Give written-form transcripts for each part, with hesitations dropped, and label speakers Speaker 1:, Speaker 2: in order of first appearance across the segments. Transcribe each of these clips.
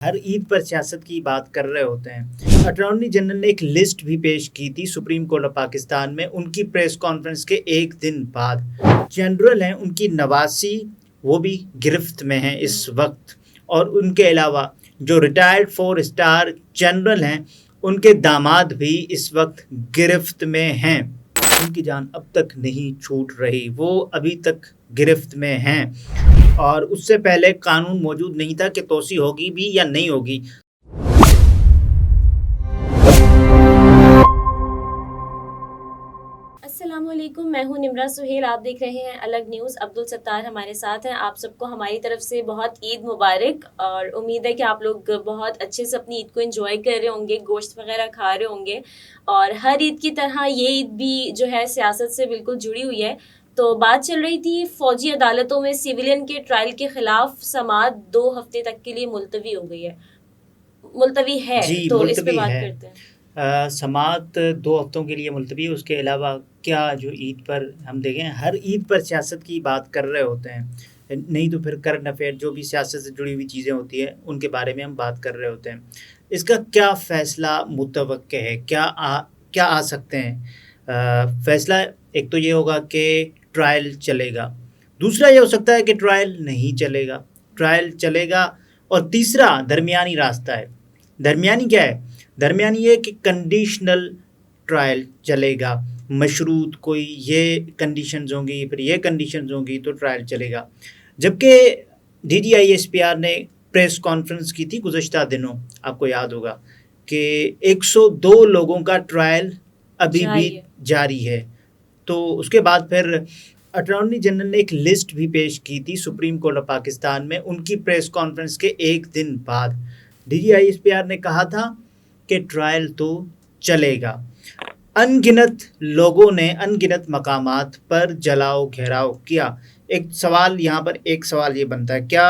Speaker 1: ہر عید پر سیاست کی بات کر رہے ہوتے ہیں۔ اٹارنی جنرل نے ایک لسٹ بھی پیش کی تھی سپریم کورٹ آف پاکستان میں ان کی پریس کانفرنس کے ایک دن بعد۔ جنرل ہیں ان کی نواسی وہ بھی گرفت میں ہیں اس وقت، اور ان کے علاوہ جو ریٹائرڈ 4 اسٹار جنرل ہیں ان کے داماد بھی اس وقت گرفت میں ہیں۔ ان کی جان اب تک نہیں چھوٹ رہی، وہ ابھی تک گرفت میں ہیں، اور اس سے پہلے قانون موجود نہیں تھا کہ توسیع ہوگی بھی یا نہیں ہوگی۔
Speaker 2: السلام علیکم، میں ہوں نمرہ سہیل، آپ دیکھ رہے ہیں الگ نیوز۔ عبدالستار ہمارے ساتھ ہیں۔ آپ سب کو ہماری طرف سے بہت عید مبارک، اور امید ہے کہ آپ لوگ بہت اچھے سے اپنی عید کو انجوائے کر رہے ہوں گے، گوشت وغیرہ کھا رہے ہوں گے، اور ہر عید کی طرح یہ عید بھی جو ہے سیاست سے بالکل جڑی ہوئی ہے۔ تو بات چل رہی تھی فوجی عدالتوں میں سیویلین کے ٹرائل کے خلاف سماعت 2 ہفتے تک کے لیے ملتوی ہو گئی ہے، ملتوی ہے،
Speaker 1: جی
Speaker 2: تو اس پہ
Speaker 1: ملتوی
Speaker 2: بات
Speaker 1: ہے۔
Speaker 2: کرتے ہیں۔
Speaker 1: سماعت 2 ہفتوں کے لیے ملتوی ہے۔ اس کے علاوہ کیا جو عید پر ہم دیکھیں ہر عید پر سیاست کی بات کر رہے ہوتے ہیں، نہیں تو پھر کرنٹ افیئر جو بھی سیاست سے جڑی ہوئی چیزیں ہوتی ہیں ان کے بارے میں ہم بات کر رہے ہوتے ہیں۔ اس کا کیا فیصلہ متوقع ہے، کیا آ سکتے ہیں فیصلہ؟ ایک تو یہ ہوگا کہ ٹرائل چلے گا، دوسرا یہ ہو سکتا ہے کہ ٹرائل نہیں چلے گا، ٹرائل چلے گا، اور تیسرا درمیانی راستہ ہے۔ درمیانی کیا ہے؟ درمیانی یہ کہ کنڈیشنل ٹرائل چلے گا، مشروط کوئی یہ کنڈیشنز ہوں گی، پھر یہ کنڈیشنز ہوں گی تو ٹرائل چلے گا۔ جبکہ D G I S P R نے پریس کانفرنس کی تھی گزشتہ دنوں، آپ کو یاد ہوگا کہ 102 لوگوں کا ٹرائل ابھی بھی جاری ہے۔ تو اس کے بعد پھر اٹارنی جنرل نے ایک لسٹ بھی پیش کی تھی سپریم کورٹ آف پاکستان میں ان کی پریس کانفرنس کے ایک دن بعد۔ D G I S P R نے کہا تھا کہ ٹرائل تو چلے گا۔ ان گنت لوگوں نے ان گنت مقامات پر جلاؤ گھیراؤ کیا۔ ایک سوال یہ بنتا ہے، کیا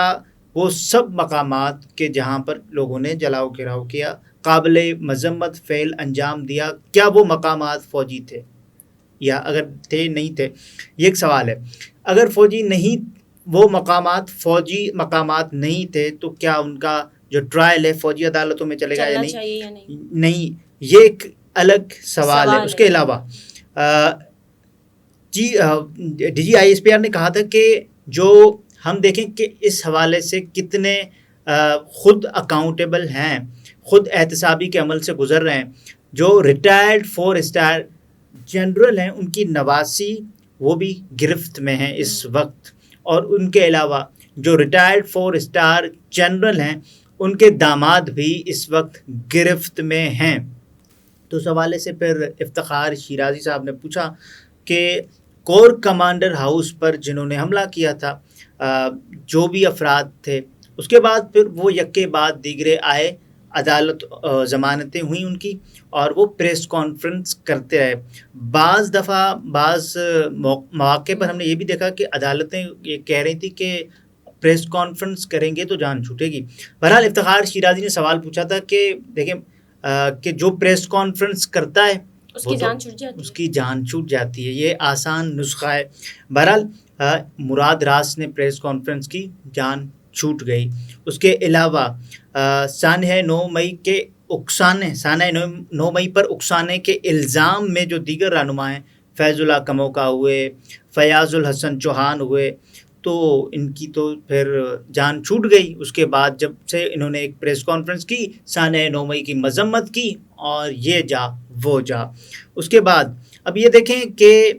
Speaker 1: وہ سب مقامات کے جہاں پر لوگوں نے جلاؤ گھیراؤ کیا، قابل مذمت فعل انجام دیا، کیا وہ مقامات فوجی تھے، یا اگر تھے نہیں تھے؟ یہ ایک سوال ہے۔ اگر وہ مقامات فوجی مقامات نہیں تھے تو کیا ان کا جو ٹرائل ہے فوجی عدالتوں میں چلے گا یا نہیں؟ یہ ایک الگ سوال ہے۔ اس کے علاوہ D G I S P R نے کہا تھا کہ جو ہم دیکھیں کہ اس حوالے سے کتنے خود اکاؤنٹیبل ہیں، خود احتسابی کے عمل سے گزر رہے ہیں۔ جو ریٹائرڈ 4 اسٹار جنرل ہیں ان کی نواسی وہ بھی گرفت میں ہیں اس وقت، اور ان کے علاوہ جو ریٹائرڈ 4 اسٹار جنرل ہیں ان کے داماد بھی اس وقت گرفت میں ہیں۔ تو اس حوالے سے پھر افتخار شیرازی صاحب نے پوچھا کہ کور کمانڈر ہاؤس پر جنہوں نے حملہ کیا تھا جو بھی افراد تھے، اس کے بعد پھر وہ یکے بعد دیگرے آئے، عدالت ضمانتیں ہوئیں ان کی، اور وہ پریس کانفرنس کرتے رہے۔ بعض مواقع پر ہم نے یہ بھی دیکھا کہ عدالتیں یہ کہہ رہی تھی کہ پریس کانفرنس کریں گے تو جان چھوٹے گی۔ بہرحال افتخار شیرازی نے سوال پوچھا تھا کہ دیکھیں کہ جو پریس کانفرنس کرتا ہے اس کی جان چھوٹ جاتی ہے، یہ آسان نسخہ ہے۔ بہرحال مراد راس نے پریس کانفرنس کی جان چھوٹ گئی۔ اس کے علاوہ سانحہ 9 مئی پر اکسانے کے الزام میں جو دیگر رہنما ہیں، فیض اللہ کموکا ہوئے، فیاض الحسن چوہان ہوئے، تو ان کی تو پھر جان چھوٹ گئی۔ اس کے بعد جب سے انہوں نے ایک پریس کانفرنس کی، سانحہ 9 مئی کی مذمت کی، اور یہ جا وہ جا۔ اس کے بعد اب یہ دیکھیں کہ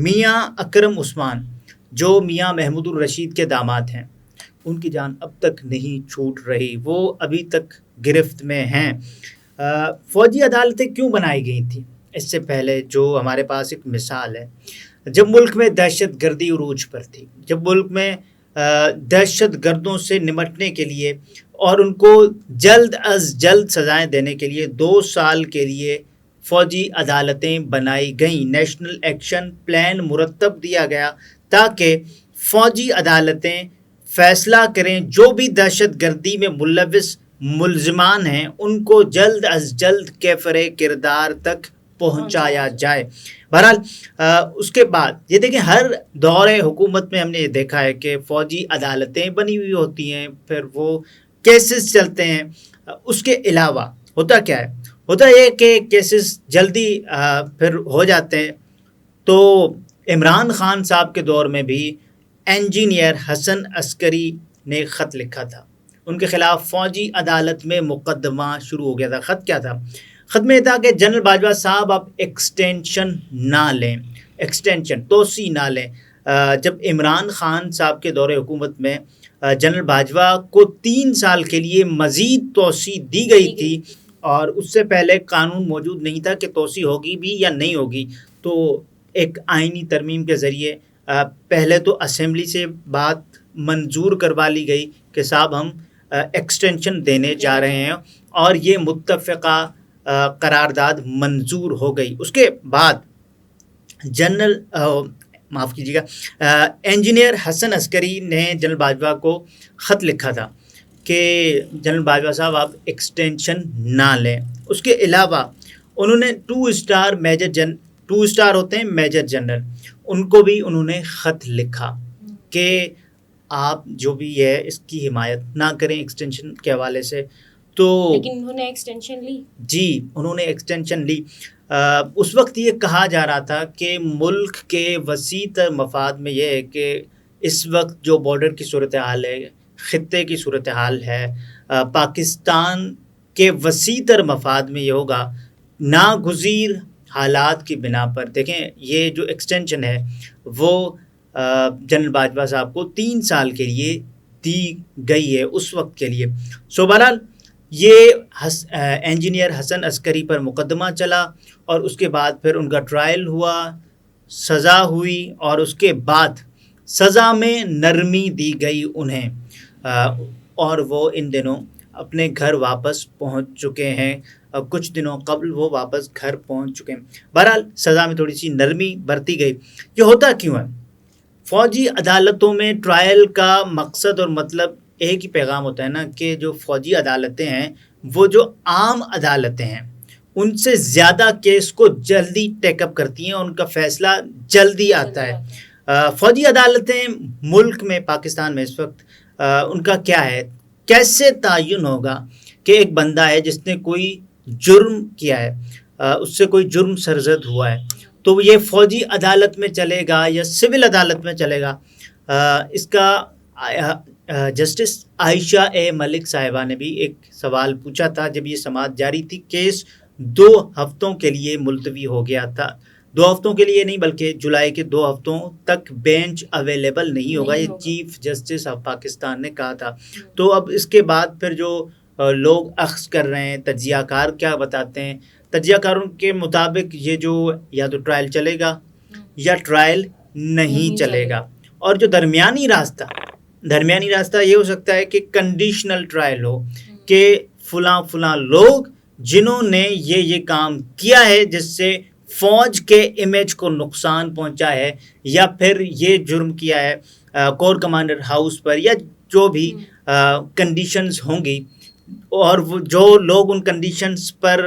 Speaker 1: میاں اکرم عثمان جو میاں محمود الرشید کے داماد ہیں، ان کی جان اب تک نہیں چھوٹ رہی، وہ ابھی تک گرفت میں ہیں۔ فوجی عدالتیں کیوں بنائی گئی تھیں؟ اس سے پہلے جو ہمارے پاس ایک مثال ہے، جب ملک میں دہشت گردی عروج پر تھی، جب ملک میں دہشت گردوں سے نمٹنے کے لیے اور ان کو جلد از جلد سزائیں دینے کے لیے 2 سال کے لیے فوجی عدالتیں بنائی گئیں، نیشنل ایکشن پلان مرتب دیا گیا تاکہ فوجی عدالتیں فیصلہ کریں، جو بھی دہشت گردی میں ملوث ملزمان ہیں ان کو جلد از جلد کیفر کردار تک پہنچایا جائے۔ بہرحال اس کے بعد یہ دیکھیں ہر دور حکومت میں ہم نے یہ دیکھا ہے کہ فوجی عدالتیں بنی ہوئی ہوتی ہیں، پھر وہ کیسز چلتے ہیں. اس کے علاوہ ہوتا کیا ہے؟ ہوتا یہ کہ کیسز جلدی پھر ہو جاتے ہیں. تو عمران خان صاحب کے دور میں بھی انجینئر حسن عسکری نے خط لکھا تھا. ان کے خلاف فوجی عدالت میں مقدمہ شروع ہو گیا تھا. خط کیا تھا؟ خط میں یہ تھا کہ جنرل باجوہ صاحب آپ ایکسٹینشن نہ لیں، ایکسٹینشن توسیع نہ لیں. جب عمران خان صاحب کے دور حکومت میں جنرل باجوہ کو 3 سال کے لیے مزید توسیع دی گئی تھی، اور اس سے پہلے قانون موجود نہیں تھا کہ توسیع ہوگی بھی یا نہیں ہوگی. تو ایک آئینی ترمیم کے ذریعے پہلے تو اسمبلی سے بات منظور کروا لی گئی کہ صاحب ہم ایکسٹینشن دینے جا رہے ہیں، اور یہ متفقہ قرارداد منظور ہو گئی. اس کے بعد معاف کیجیے گا، انجینئر حسن عسکری نے جنرل باجوہ کو خط لکھا تھا کہ جنرل باجوہ صاحب آپ ایکسٹینشن نہ لیں. اس کے علاوہ انہوں نے 2 اسٹار ہوتے ہیں میجر جنرل، ان کو بھی انہوں نے خط لکھا کہ آپ جو بھی ہے اس کی حمایت نہ کریں ایکسٹینشن کے حوالے سے. تو
Speaker 2: لیکن انہوں نے ایکسٹینشن لی.
Speaker 1: جی انہوں نے ایکسٹینشن لی. اس وقت یہ کہا جا رہا تھا کہ ملک کے وسیع تر مفاد میں یہ ہے کہ اس وقت جو بارڈر کی صورتحال ہے، خطے کی صورتحال ہے، پاکستان کے وسیع تر مفاد میں یہ ہوگا. ناگزیر حالات کی بنا پر دیکھیں یہ جو ایکسٹینشن ہے وہ جنرل باجوہ صاحب کو 3 سال کے لیے دی گئی ہے اس وقت کے لیے. سو بہرحال یہ انجینئر حسن عسکری پر مقدمہ چلا، اور اس کے بعد پھر ان کا ٹرائل ہوا، سزا ہوئی، اور اس کے بعد سزا میں نرمی دی گئی انہیں، اور وہ ان دنوں اپنے گھر واپس پہنچ چکے ہیں. کچھ دنوں قبل وہ واپس گھر پہنچ چکے ہیں. بہرحال سزا میں تھوڑی سی نرمی برتی گئی. یہ ہوتا کیوں ہے؟ فوجی عدالتوں میں ٹرائل کا مقصد اور مطلب ایک ہی پیغام ہوتا ہے نا، کہ جو فوجی عدالتیں ہیں وہ جو عام عدالتیں ہیں ان سے زیادہ کیس کو جلدی ٹیک اپ کرتی ہیں، ان کا فیصلہ جلدی آتا ہے. فوجی عدالتیں ملک میں، پاکستان میں اس وقت ان کا کیا ہے؟ کیسے تعین ہوگا کہ ایک بندہ ہے جس نے کوئی جرم کیا ہے، اس سے کوئی جرم سرزد ہوا ہے، تو یہ فوجی عدالت میں چلے گا یا سول عدالت میں چلے گا؟ اس کا جسٹس عائشہ اے ملک صاحبہ نے بھی ایک سوال پوچھا تھا جب یہ سماعت جاری تھی. کیس 2 ہفتوں کے لیے ملتوی ہو گیا تھا. 2 ہفتوں کے لیے نہیں بلکہ جولائی کے 2 ہفتوں تک بینچ اویلیبل نہیں ہوگا، یہ چیف جسٹس آف پاکستان نے کہا تھا. تو اب اس کے بعد پھر جو لوگ اخذ کر رہے ہیں، تجزیہ کار کیا بتاتے ہیں، تجزیہ کاروں کے مطابق یہ جو یا تو ٹرائل چلے گا یا ٹرائل نہیں چلے گا. اور جو درمیانی راستہ یہ ہو سکتا ہے کہ کنڈیشنل ٹرائل ہو، کہ فلاں لوگ جنہوں نے یہ کام کیا ہے جس سے فوج کے امیج کو نقصان پہنچا ہے، یا پھر یہ جرم کیا ہے کور کمانڈر ہاؤس پر، یا جو بھی کنڈیشنز ہوں گی، اور وہ جو لوگ ان کنڈیشنز پر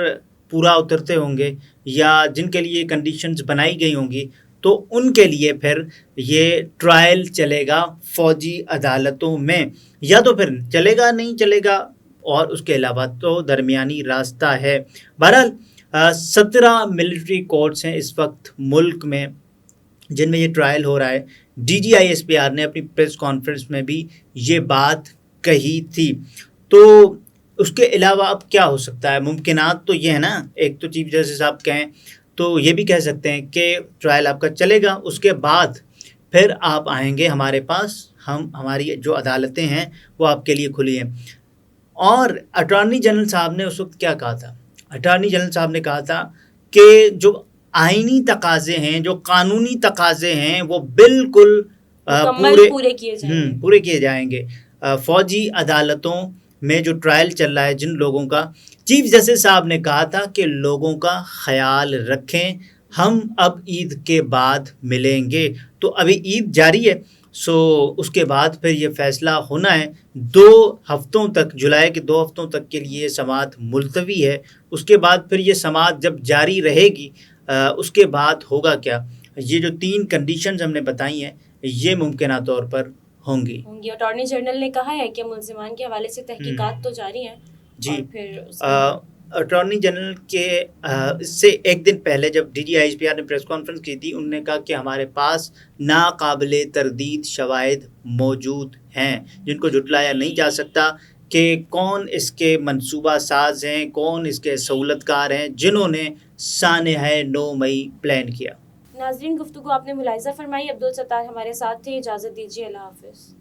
Speaker 1: پورا اترتے ہوں گے یا جن کے لیے کنڈیشنز بنائی گئی ہوں گی، تو ان کے لیے پھر یہ ٹرائل چلے گا فوجی عدالتوں میں، یا تو پھر چلے گا نہیں چلے گا، اور اس کے علاوہ تو درمیانی راستہ ہے. بہرحال 17 ملٹری کورٹس ہیں اس وقت ملک میں جن میں یہ ٹرائل ہو رہا ہے. DGISPR نے اپنی پریس کانفرنس میں بھی یہ بات کہی تھی. تو اس کے علاوہ اب کیا ہو سکتا ہے؟ ممکنات تو یہ ہے نا، ایک تو چیف جسٹس صاحب کہیں تو یہ بھی کہہ سکتے ہیں کہ ٹرائل آپ کا چلے گا، اس کے بعد پھر آپ آئیں گے ہمارے پاس، ہماری جو عدالتیں ہیں وہ آپ کے لیے کھلی ہیں. اور اٹارنی جنرل صاحب نے اس وقت کیا کہا تھا؟ اٹارنی جنرل صاحب نے کہا تھا کہ جو آئینی تقاضے ہیں، جو قانونی تقاضے ہیں، وہ بالکل پورے کیے جائیں گے. فوجی عدالتوں میں جو ٹرائل چل رہا ہے جن لوگوں کا، چیف جسٹس صاحب نے کہا تھا کہ لوگوں کا خیال رکھیں، ہم اب عید کے بعد ملیں گے. تو ابھی عید جاری ہے، سو اس کے بعد پھر یہ فیصلہ ہونا ہے. 2 ہفتوں تک، جولائی کے 2 ہفتوں تک کے لیے یہ سماعت ملتوی ہے. اس کے بعد پھر یہ سماعت جب جاری رہے گی، اس کے بعد ہوگا کیا؟ یہ جو 3 کنڈیشنز ہم نے بتائی ہیں یہ ممکنہ طور پر ہوں گی۔
Speaker 2: اٹارنی جنرل نے کہا ہے کہ ملزمان کے حوالے سے تحقیقات تو جاری ہیں
Speaker 1: جی،
Speaker 2: اور پھر اس کے
Speaker 1: اٹارنی جنرل کے اس سے ایک دن پہلے جب D G I S P R نے پریس کانفرنس کی تھی، انہوں نے کہا کہ ہمارے پاس ناقابل تردید شواہد موجود ہیں جن کو جھٹلایا نہیں جا سکتا کہ کون اس کے منصوبہ ساز ہیں، کون اس کے سہولت کار ہیں جنہوں نے سانحہ 9 مئی پلان کیا۔
Speaker 2: ناظرین، گفتگو آپ نے ملاحظہ فرمائی۔ عبدالستار ہمارے ساتھ تھے، اجازت دیجیے، اللہ حافظ۔